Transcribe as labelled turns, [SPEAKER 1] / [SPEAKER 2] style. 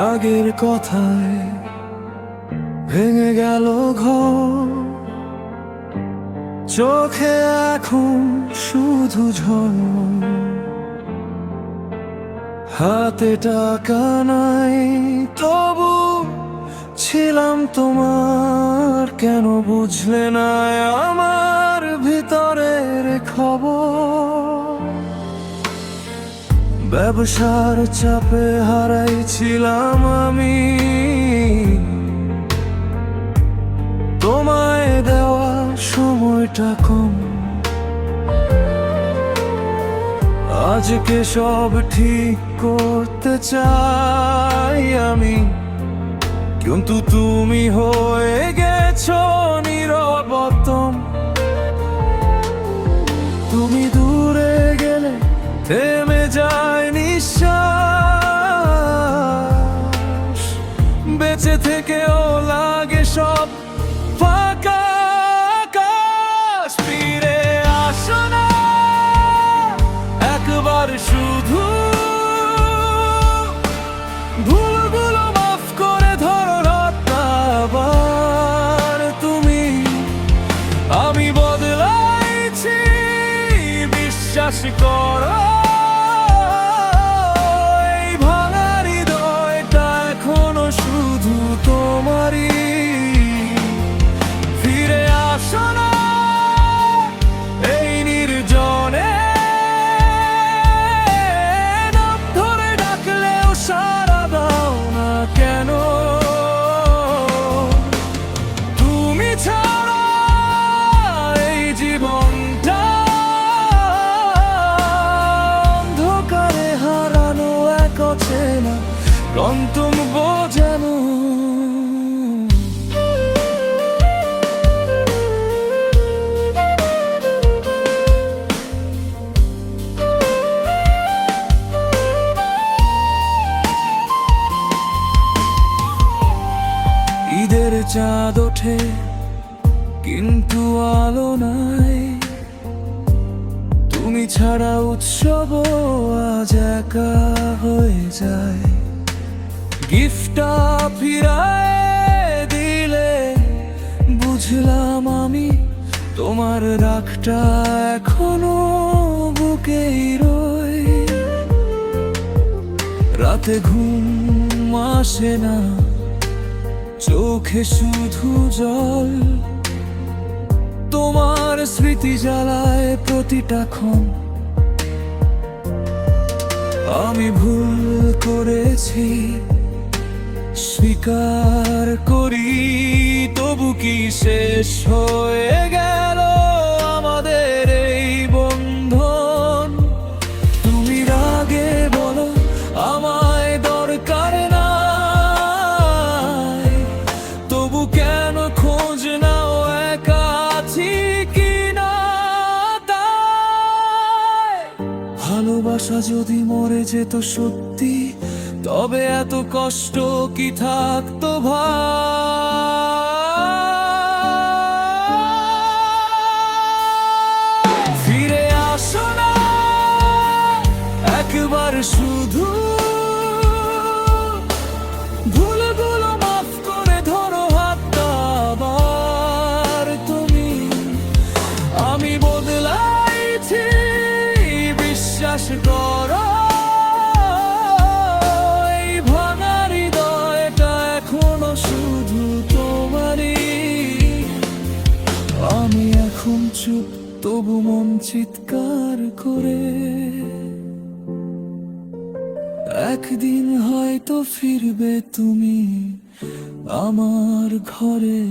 [SPEAKER 1] রাগের কথায় ভেঙে গেল ঘর, চোখে এখন শুধু ঝড়। হাতে টাকা নাই তবু ছিলাম তোমার, কেন বুঝলে না আমার ভিতরের খবর। ব্যবসার চাপে হারাইছিলাম আমি তোমায় দেওয়া সময়টা কম। আজকে সব ঠিক করতে চাই আমি, কিন্তু তুমি হয়ে গেছো নীরবতম। তুমি দূরে গেলে থেমে যায় নিঃশ্বাস, বেঁচে থেকেও লাগে সব ফাঁকা আকাশ। ফিরে আসো না একবার শুধু, ভুলগুলো মাফ করে ধরো রাতটা আবার তুমি। আমি বদলাইছি বিশ্বাস করো, এই ভাঙা হৃদয়টা এখনো শুধু তোমারই। ফিরে আসো না এই নির্জনে, নাম ধরে ডাকলেও সাড়া দাও না কেন। তুমি ছাড়া এই জীবনটা অন্ধকারে হারানো এক অচেনা গন্তব্য যেন। ঈদের চাঁদ ওঠে কিন্তু আলো নাই, তুমি ছাড়া উৎসব আজ একা হয়ে যায়। গিফটটা ফিরায় দিলে বুঝলাম আমি তোমার রাগটা এখনো বুকেই রয়। রাতে ঘুম আসে না, চোখে শুধু জল, তোমার স্মৃতি জ্বালায় প্রতিটা ক্ষণ। আমি ভুল করেছি স্বীকার করি, তবু কি শেষ হয়ে গেল আমাদের এই বন্ধন? তুমি রাগে বলো আমায় দরকার নাই, তবু কেন খোঁজ নাও একা আছি কিনা তাই। ভালোবাসা যদি মরে যেত সত্যি, তবে এত কষ্ট কি থাকতো ভাই। ফিরে আসো না একবার শুধু, ভুলগুলো মাফ করে ধরো হাতটা আবার তুমি। আমি বদলাইছি বিশ্বাস করো, এই ভাঙা হৃদয়টা এখনো শুধু তোমারই। আমি এখন চুপ তবু মন চিৎকার করে, একদিন হয়তো ফিরবে তুমি আমার ঘরে।